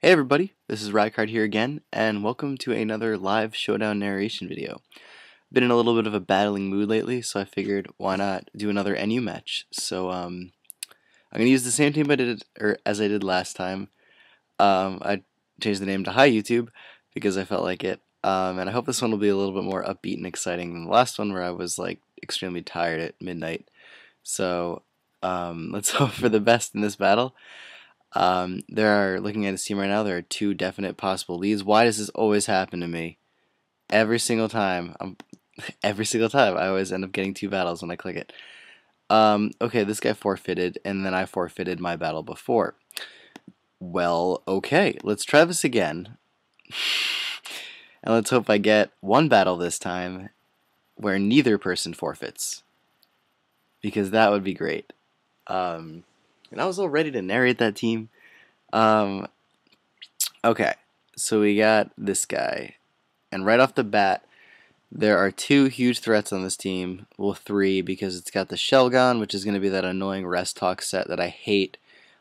Hey everybody, this is Rykard here again, and welcome to another live Showdown narration video. Been in a little bit of a battling mood lately, so I figured why not do another NU match. So I'm gonna use the same team I did, or as I did last time. I changed the name to Hi YouTube because I felt like it, and I hope this one will be a little bit more upbeat and exciting than the last one where I was like extremely tired at midnight. So let's hope for the best in this battle. Looking at his team right now, there are two definite possible leads. Why does this always happen to me? Every single time. Every single time, I always end up getting two battles when I click it. Okay, this guy forfeited, and then I forfeited my battle before. Well, okay, let's try this again. And let's hope I get one battle this time where neither person forfeits. Because that would be great. And I was all ready to narrate that team. Okay, so we got this guy. And right off the bat, there are two huge threats on this team. Well, three, because it's got the Shellgun, which is going to be that annoying rest talk set that I hate.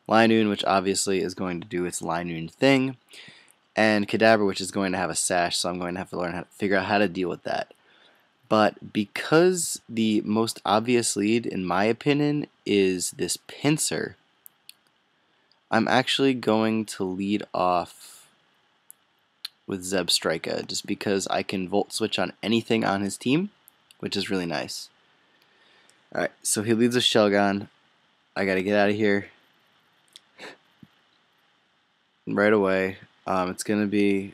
Linoon, which obviously is going to do its Linoon thing. And Kadabra, which is going to have a sash, so I'm going to have to learn how to figure out how to deal with that. But because the most obvious lead, in my opinion, is this Pincer, I'm actually going to lead off with Zebstrika, just because I can Volt Switch on anything on his team, which is really nice. Alright, so he leads a Shellgun. I gotta get out of here right away. It's gonna be...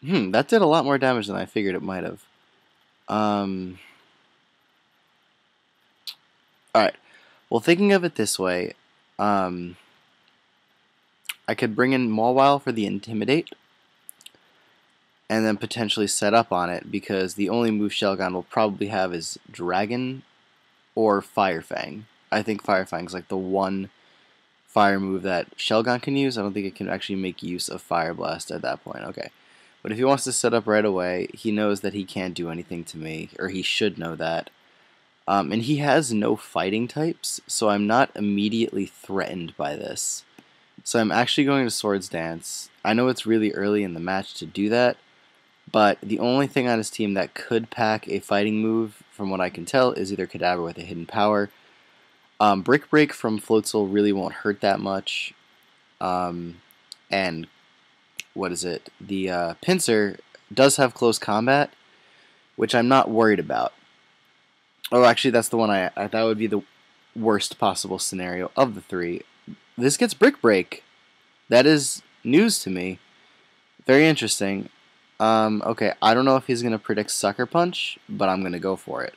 that did a lot more damage than I figured it might have. Alright, well, thinking of it this way, I could bring in Mawile for the Intimidate, and then potentially set up on it, because the only move Shellgun will probably have is Dragon or Fire Fang. I think Fire Fang is like the one fire move that Shellgun can use. I don't think it can actually make use of Fire Blast at that point. Okay. But if he wants to set up right away, he knows that he can't do anything to me, or he should know that. And he has no fighting types, so I'm not immediately threatened by this. So I'm actually going to Swords Dance. I know it's really early in the match to do that, but the only thing on his team that could pack a fighting move, from what I can tell, is either Kadabra with a hidden power. Brick Break from Floatzel really won't hurt that much. And what is it? The Pincer does have close combat, which I'm not worried about. Oh, actually, that's the one that would be the worst possible scenario of the three. This gets Brick Break. That is news to me. Very interesting. Okay, I don't know if he's going to predict Sucker Punch, but I'm going to go for it.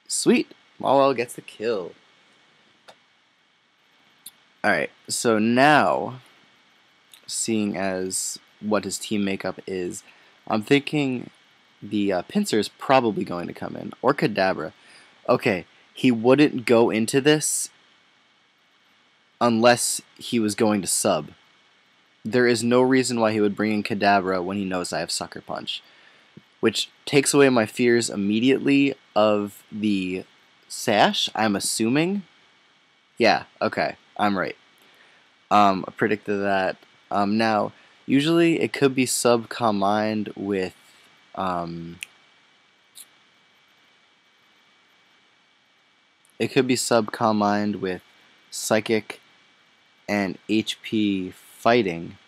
Sweet. Mawile gets the kill. Alright, so now, seeing as what his team makeup is, I'm thinking the Pincer is probably going to come in, or Kadabra. Okay, he wouldn't go into this unless he was going to sub. There is no reason why he would bring in Kadabra when he knows I have Sucker Punch, which takes away my fears immediately of the sash, I'm assuming. Yeah, okay, I'm right. I predicted that. Now, usually it could be sub-combined with Psychic and HP fighting.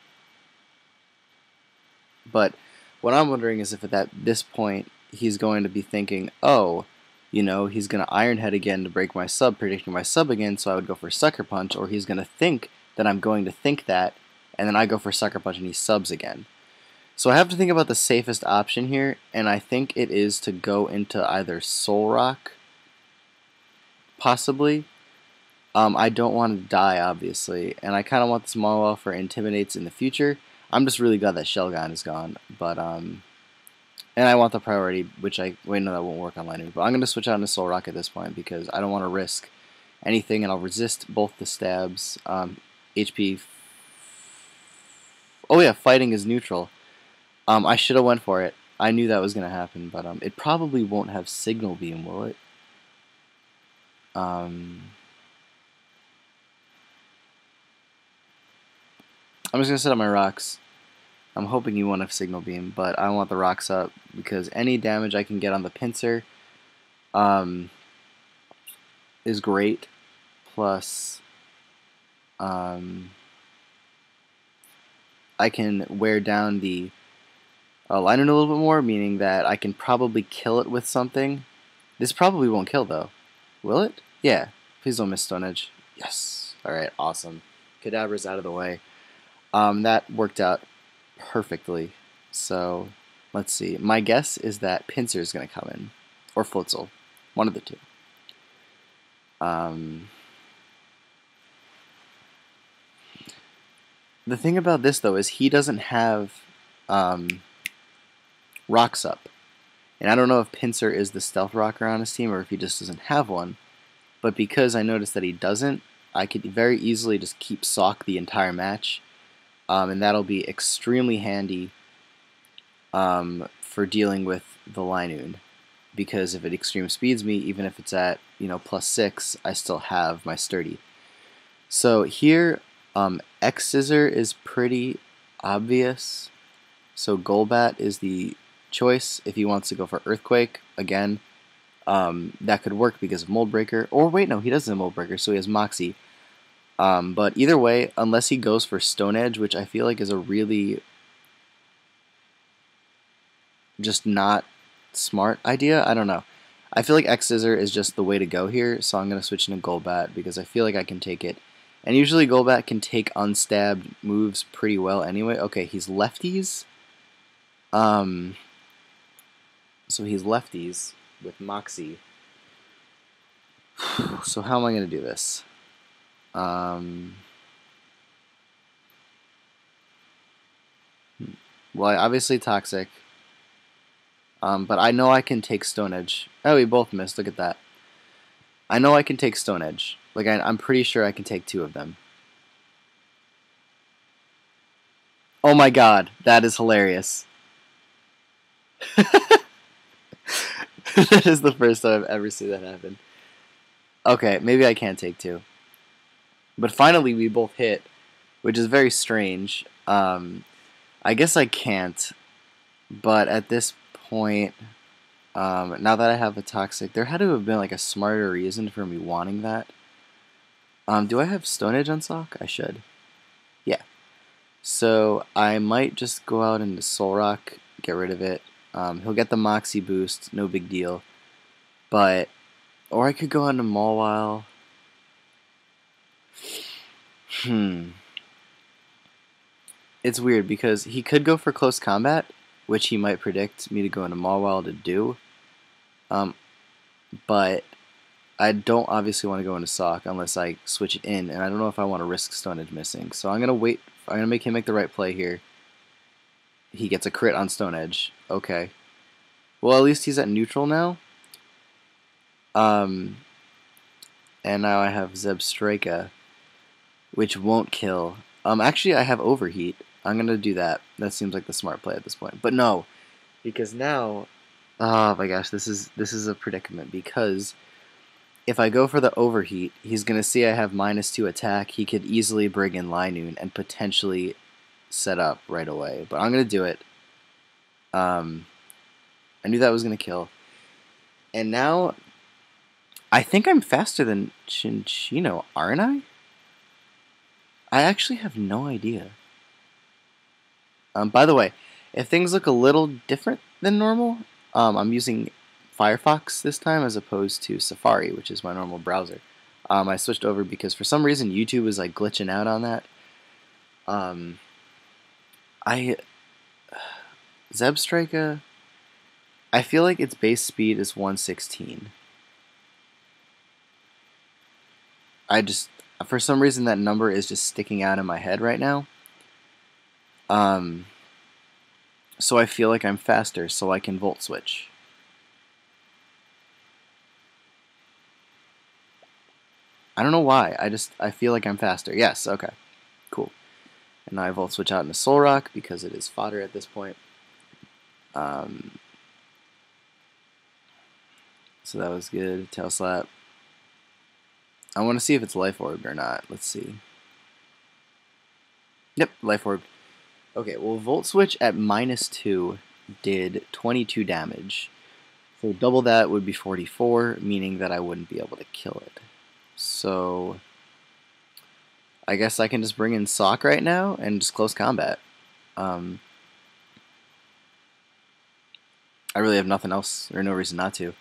But what I'm wondering is if at this point he's going to be thinking, oh, you know, he's going to Iron Head again to break my sub, predicting my sub again, so I would go for Sucker Punch, or he's going to think that I'm going to think that, and then I go for Sucker Punch and he subs again. So I have to think about the safest option here, and I think it is to go into either Soul Rock, possibly. I don't want to die, obviously, and I kind of want this Mawile for Intimidates in the future. I'm just really glad that Shellgun is gone, but, and I want the priority, which wait, no, that won't work on Lightning, but I'm going to switch out into Soul Rock at this point, because I don't want to risk anything, and I'll resist both the stabs. HP, oh yeah, fighting is neutral. I should have went for it. I knew that was going to happen, but, it probably won't have Signal Beam, will it? I'm just going to set up my rocks. I'm hoping you won't have Signal Beam, but I want the rocks up because any damage I can get on the pincer is great. Plus, I can wear down the liner a little bit more, meaning that I can probably kill it with something. This probably won't kill, though. Will it? Yeah. Please don't miss Stone Edge. Yes. Alright, awesome. Cadaver's out of the way. That worked out perfectly. So, let's see. My guess is that Pincer is going to come in. Or Floatzel. One of the two. The thing about this, though, is he doesn't have rocks up. And I don't know if Pincer is the stealth rocker on his team or if he just doesn't have one. But because I noticed that he doesn't, I could very easily just keep Sock the entire match. And that'll be extremely handy for dealing with the Linoon. Because if it extreme speeds me, even if it's at, +6, I still have my Sturdy. So here, X Scissor is pretty obvious. So Golbat is the choice if he wants to go for Earthquake. Again, that could work because of Mold Breaker. Or wait, no, he doesn't have Mold Breaker, so he has Moxie. But either way, unless he goes for Stone Edge, which I feel like is a really just not smart idea. I don't know. I feel like X Scissor is just the way to go here, so I'm going to switch into Golbat because I feel like I can take it. And usually Golbat can take unstabbed moves pretty well anyway. Okay, he's lefties. So he's lefties with Moxie. So how am I going to do this? Well, obviously Toxic. But I know I can take Stone Edge. Oh, we both missed. Look at that. I know I can take Stone Edge. Like, I'm pretty sure I can take 2 of them. Oh my god, that is hilarious. That is the first time I've ever seen that happen. Okay, maybe I can take 2. But finally we both hit, which is very strange. I guess I can't, but at this point, now that I have a Toxic, there had to have been like a smarter reason for me wanting that. Do I have Stone Edge on Sock? I should. Yeah. So I might just go out into Solrock, get rid of it. He'll get the Moxie boost, no big deal. But, or I could go on to Mawile. It's weird because he could go for Close Combat, which he might predict me to go into Mawile to do. But I don't obviously want to go into Sock unless I switch it in, and I don't know if I want to risk Stone Edge missing. So I'm going to wait. I'm going to make him make the right play here. He gets a crit on Stone Edge. Okay. Well, at least he's at neutral now. And now I have Zebstrika, which won't kill. Actually, I have Overheat. I'm going to do that. That seems like the smart play at this point. But no, because now, oh my gosh, this is a predicament. Because if I go for the Overheat, he's going to see I have -2 attack. He could easily bring in Linoon and potentially set up right away. But I'm going to do it. I knew that was going to kill. And now, I think I'm faster than Chinchino, aren't I? I actually have no idea. By the way, if things look a little different than normal, I'm using Firefox this time as opposed to Safari, which is my normal browser. I switched over because for some reason YouTube was like glitching out on that. Zebstrika, I feel like its base speed is 116. For some reason that number is just sticking out in my head right now. So I feel like I'm faster, so I can Volt Switch. I don't know why. I feel like I'm faster. Yes, okay. Cool. And now I Volt Switch out into Solrock because it is fodder at this point. So that was good. Tail Slap. I want to see if it's Life Orb or not. Let's see. Yep, Life Orb. Okay, well, Volt Switch at -2 did 22 damage. So double that would be 44, meaning that I wouldn't be able to kill it. So I guess I can just bring in Sock right now and just close combat. I really have nothing else, or no reason not to.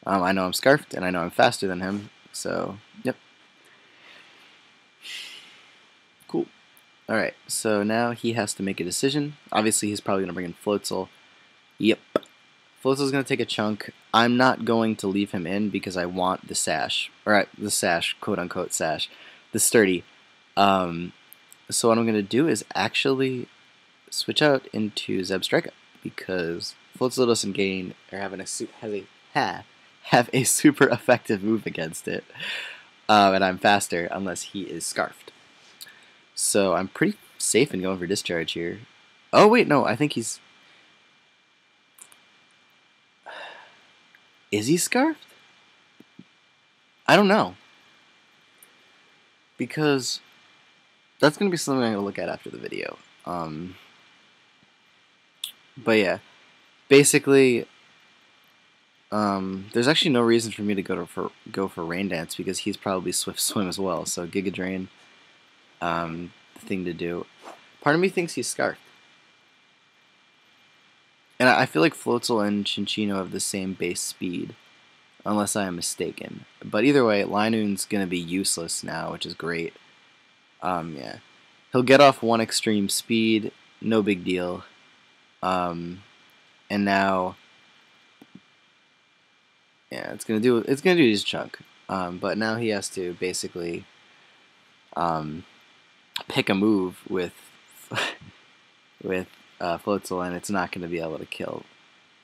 I know I'm Scarfed, and I know I'm faster than him, so, yep. Cool. Alright, so now he has to make a decision. Obviously, he's probably going to bring in Floatzel. Yep. Floatzel's going to take a chunk. I'm not going to leave him in because I want the sash. Alright, the sash, quote-unquote sash. The sturdy. So what I'm going to do is actually switch out into Zebstrika because Floatzel doesn't gain, or have a super effective move against it. And I'm faster unless he is Scarfed. So I'm pretty safe in going for Discharge here. Oh wait, no, I think he's... Is he Scarfed? I don't know. Because that's going to be something I'm going to look at after the video. But yeah, basically, there's actually no reason for me to go for Rain Dance because he's probably Swift Swim as well. So Giga Drain, the thing to do. Part of me thinks he's Scarfed, and I feel like Floatzel and Chinchino have the same base speed, unless I am mistaken. But either way, Linoon's gonna be useless now, which is great. Yeah, he'll get off 1 extreme speed, no big deal. And now, yeah, it's gonna do his chunk. But now he has to basically pick a move with Floatzel, and it's not gonna be able to kill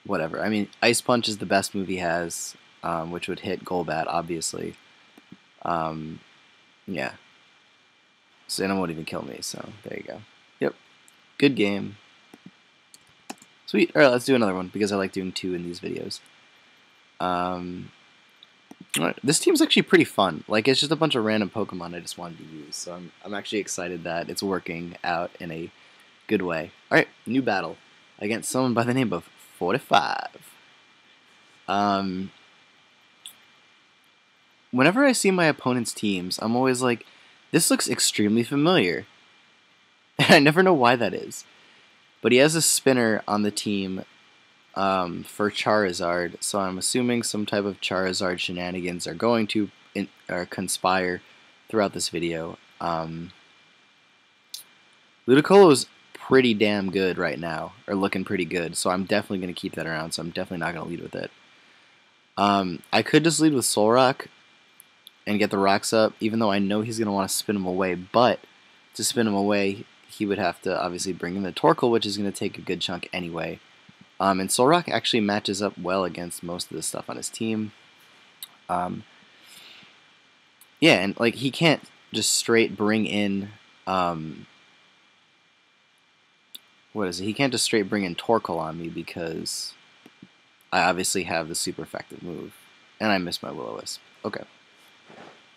whatever. I mean, Ice Punch is the best move he has, which would hit Golbat, obviously. Yeah. So and it won't even kill me. So there you go. Yep. Good game. Sweet. Alright, let's do another one because I like doing 2 in these videos. Alright, this team's actually pretty fun. Like, it's just a bunch of random Pokemon I just wanted to use. So I'm actually excited that it's working out in a good way. Alright, new battle against someone by the name of 45. Whenever I see my opponent's teams, I'm always like, this looks extremely familiar. And I never know why that is. But he has a spinner on the team for Charizard, so I'm assuming some type of Charizard shenanigans are going to conspire throughout this video. Ludicolo is pretty damn good right now, or looking pretty good, so I'm definitely going to keep that around, so I'm definitely not going to lead with it. I could just lead with Solrock and get the rocks up, even though I know he's going to want to spin him away, but to spin him away, he would have to obviously bring in the Torkoal, which is going to take a good chunk anyway. And Solrock actually matches up well against most of the stuff on his team. Yeah, and like he can't just straight bring in what is it? He can't just straight bring in Torkoal on me because I obviously have the super effective move, and I missed my Will-O-Wisp. Okay.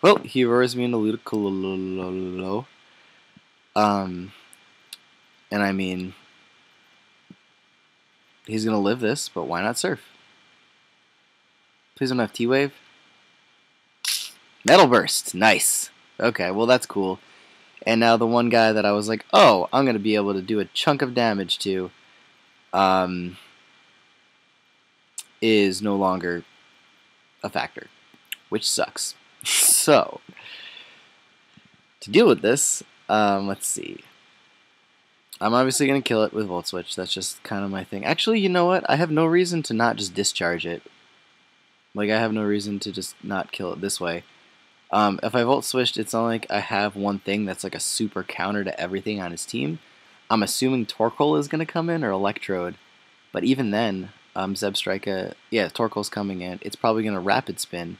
Well, he roars me into Ludicolo. And I mean, he's going to live this, but why not Surf? Please don't have T-Wave. Metal Burst. Nice. Okay, well that's cool. And now the one guy that I was like, oh, I'm going to be able to do a chunk of damage to, is no longer a factor, which sucks. So, to deal with this, let's see. I'm obviously going to kill it with Volt Switch. That's just kind of my thing. Actually, you know what? I have no reason to not just discharge it. Like, I have no reason to just not kill it this way. If I Volt Switched, it's not like I have one thing that's like a super counter to everything on his team. I'm assuming Torkoal is going to come in, or Electrode. But even then, Zebstrika, yeah, Torkoal's coming in. It's probably going to Rapid Spin.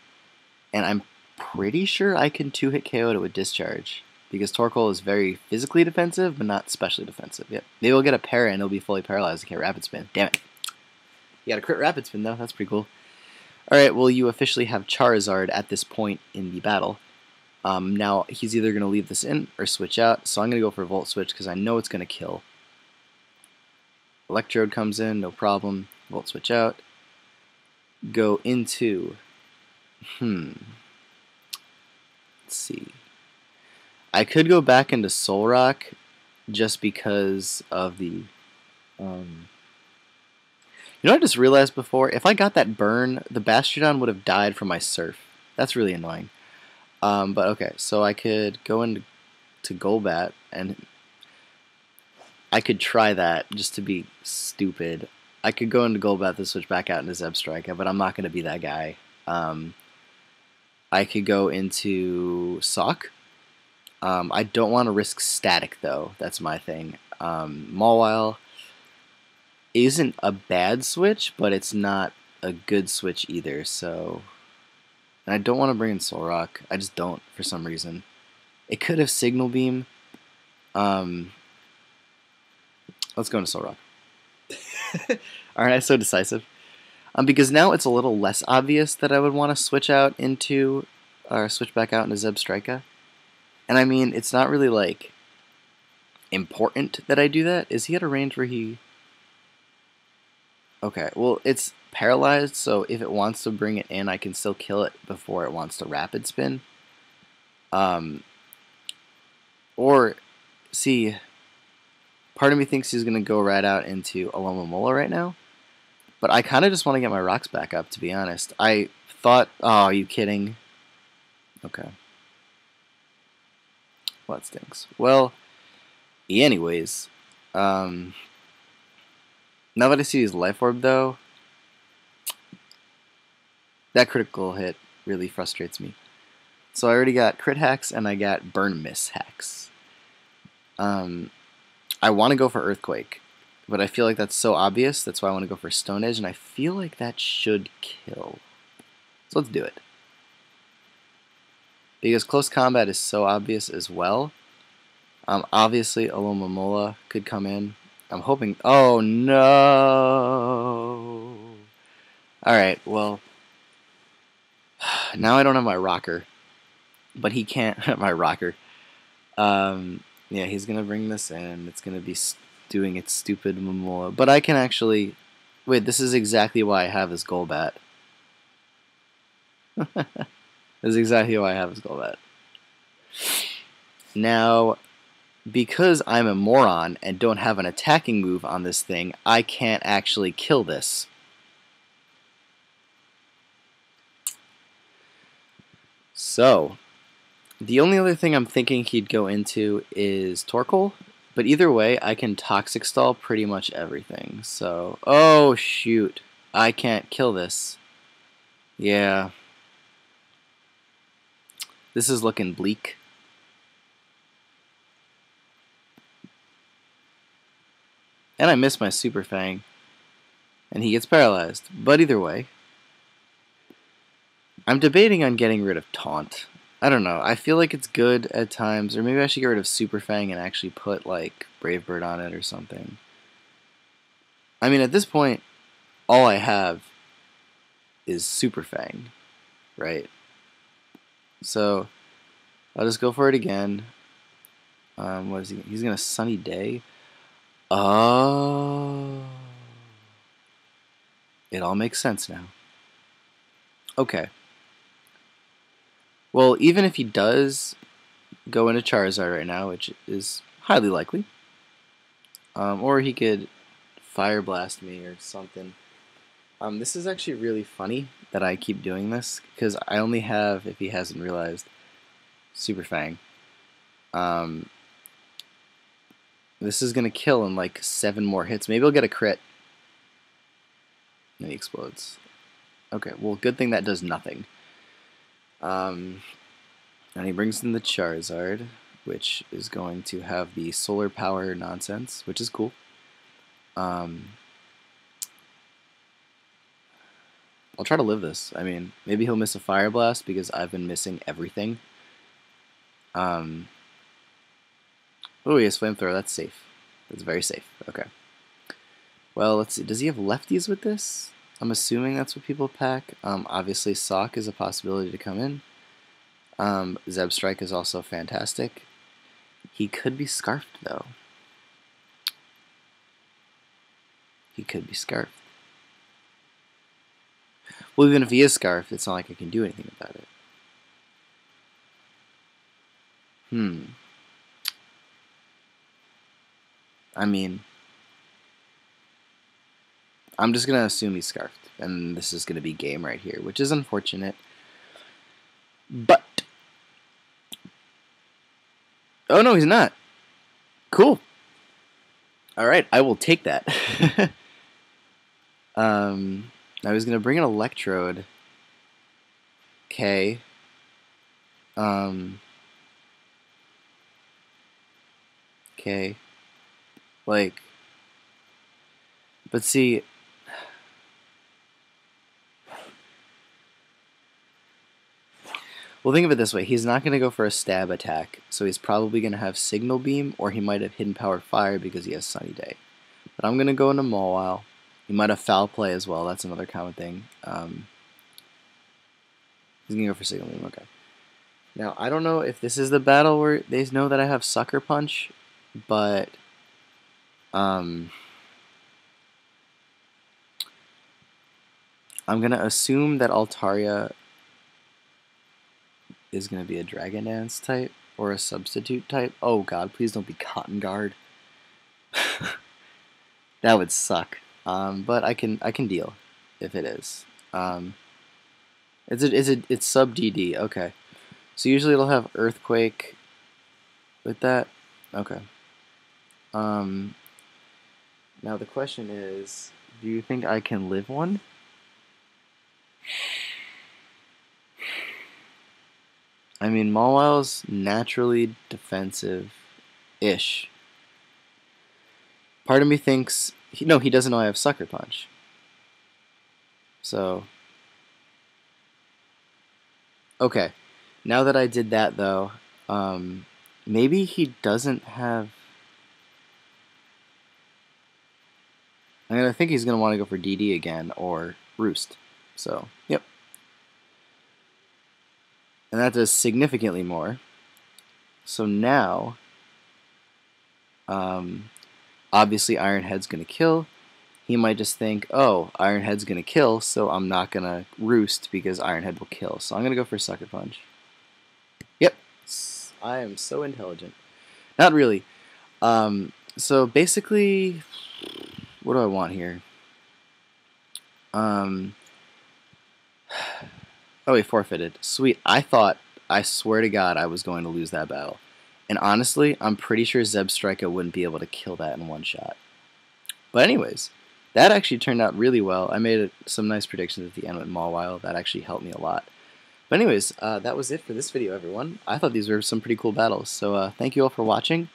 And I'm pretty sure I can 2-hit KO it with Discharge. Because Torkoal is very physically defensive, but not specially defensive. Yep. Maybe we'll get a para and it'll be fully paralyzed. Okay, Rapid Spin. Damn it. You got a crit Rapid Spin, though. That's pretty cool. Alright, well, you officially have Charizard at this point in the battle. Now he's either going to leave this in or switch out, so I'm going to go for Volt Switch because I know it's going to kill. Electrode comes in, no problem. Volt Switch out. Go into... Let's see. I could go back into Soul Rock just because of the... You know what I just realized before? If I got that burn, the Bastiodon would have died from my Surf. That's really annoying. But okay, so I could go into Golbat, and I could try that just to be stupid. I could go into Golbat to switch back out into Zebstrika, but I'm not going to be that guy. I could go into Sock. I don't want to risk Static, though. That's my thing. Mawile isn't a bad switch, but it's not a good switch either, so... And I don't want to bring in Solrock. I just don't, for some reason. It could have Signal Beam. Let's go into Solrock. Aren't I so decisive? Because now it's a little less obvious that I would want to switch out into... or switch back out into Zebstrika. And I mean, it's not really, like, important that I do that. Is he at a range where he... Okay, well, it's paralyzed, so if it wants to bring it in, I can still kill it before it wants to Rapid Spin. Or, see, part of me thinks he's going to go right out into Alomomola right now. But I kind of just want to get my rocks back up, to be honest. I thought, oh, are you kidding? Okay. Well, that stinks. Well, anyways, now that I see his Life Orb, though, that critical hit really frustrates me. So I already got crit hacks, and I got burn miss hacks. I want to go for Earthquake, but I feel like that's so obvious, that's why I want to go for Stone Edge, and I feel like that should kill. So let's do it. Because close combat is so obvious as well. Obviously, Alomomola could come in. I'm hoping... Oh, no! Alright, well... Now I don't have my rocker. But he can't... my rocker. Yeah, he's going to bring this in. It's going to be doing its stupid Momola. But I can actually... Wait, this is exactly why I have this Golbat. This is exactly why I have this Golbat. Now... Because I'm a moron and don't have an attacking move on this thing, I can't actually kill this. So, the only other thing I'm thinking he'd go into is Torkoal, but either way, I can Toxic Stall pretty much everything. So, oh shoot, I can't kill this. Yeah. This is looking bleak. And I miss my Super Fang. And he gets paralyzed. But either way, I'm debating on getting rid of Taunt. I don't know. I feel like it's good at times. Or maybe I should get rid of Super Fang and actually put, like, Brave Bird on it or something. I mean, at this point, all I have is Super Fang. Right? So, I'll just go for it again. What is he? He's going to Sunny Day. Oh. It all makes sense now. Okay. Well, even if he does go into Charizard right now, which is highly likely, or he could Fire Blast me or something. This is actually really funny that I keep doing this, because I only have, if he hasn't realized, Super Fang. This is going to kill in like 7 more hits. Maybe I'll get a crit. And he explodes. Okay, well, good thing that does nothing. And he brings in the Charizard, which is going to have the solar power nonsense, which is cool. I'll try to live this. I mean, maybe he'll miss a Fire Blast because I've been missing everything. Oh, he has Flamethrower. That's safe. That's very safe. Okay. Well, let's see. Does he have lefties with this? I'm assuming that's what people pack. Obviously, Sock is a possibility to come in. Zebstrike is also fantastic. He could be scarfed, though. He could be scarfed. Well, even if he is scarfed, it's not like I can do anything about it. I mean, I'm just going to assume he's scarfed. And this is going to be game right here, which is unfortunate. But... oh, no, he's not. Cool. Alright, I will take that. I was going to bring an Electrode. Okay. Okay. Like... but see... well, think of it this way. He's not going to go for a stab attack, so he's probably going to have Signal Beam, or he might have Hidden Power Fire because he has Sunny Day. But I'm going to go into Mawile. He might have Foul Play as well. That's another common thing. He's going to go for Signal Beam. Okay. Now, I don't know if this is the battle where they know that I have Sucker Punch, but... I'm going to assume that Altaria is going to be a Dragon Dance type or a substitute type. Oh god, please don't be Cotton Guard. That would suck. But I can deal if it is. It's sub DD. Okay. So usually it'll have Earthquake with that. Okay. Now the question is, do you think I can live one? I mean, Mawile's naturally defensive-ish. Part of me thinks... no, he doesn't know I have Sucker Punch. So... okay. Now that I did that, though, maybe he doesn't have... I think he's going to want to go for DD again, or Roost. So, yep. And that does significantly more. So now, obviously Iron Head's going to kill. He might just think, oh, Iron Head's going to kill, so I'm not going to Roost because Iron Head will kill. So I'm going to go for Sucker Punch. Yep. I am so intelligent. Not really. So basically, what do I want here? Oh, he forfeited. Sweet. I swear to God, I was going to lose that battle. And honestly, I'm pretty sure Zebstrika wouldn't be able to kill that in one shot. But anyways, that actually turned out really well. I made some nice predictions at the end with Mawile. That actually helped me a lot. But anyways, that was it for this video, everyone. I thought these were some pretty cool battles. So thank you all for watching.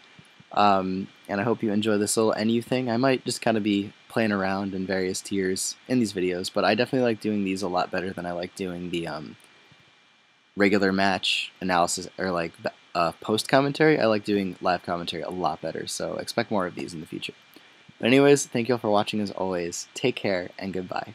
And I hope you enjoy this little NU thing. I might just kind of be playing around in various tiers in these videos, but I definitely like doing these a lot better than I like doing the regular match analysis or like post commentary. I like doing live commentary a lot better, so expect more of these in the future. But anyways, thank you all for watching as always. Take care and goodbye.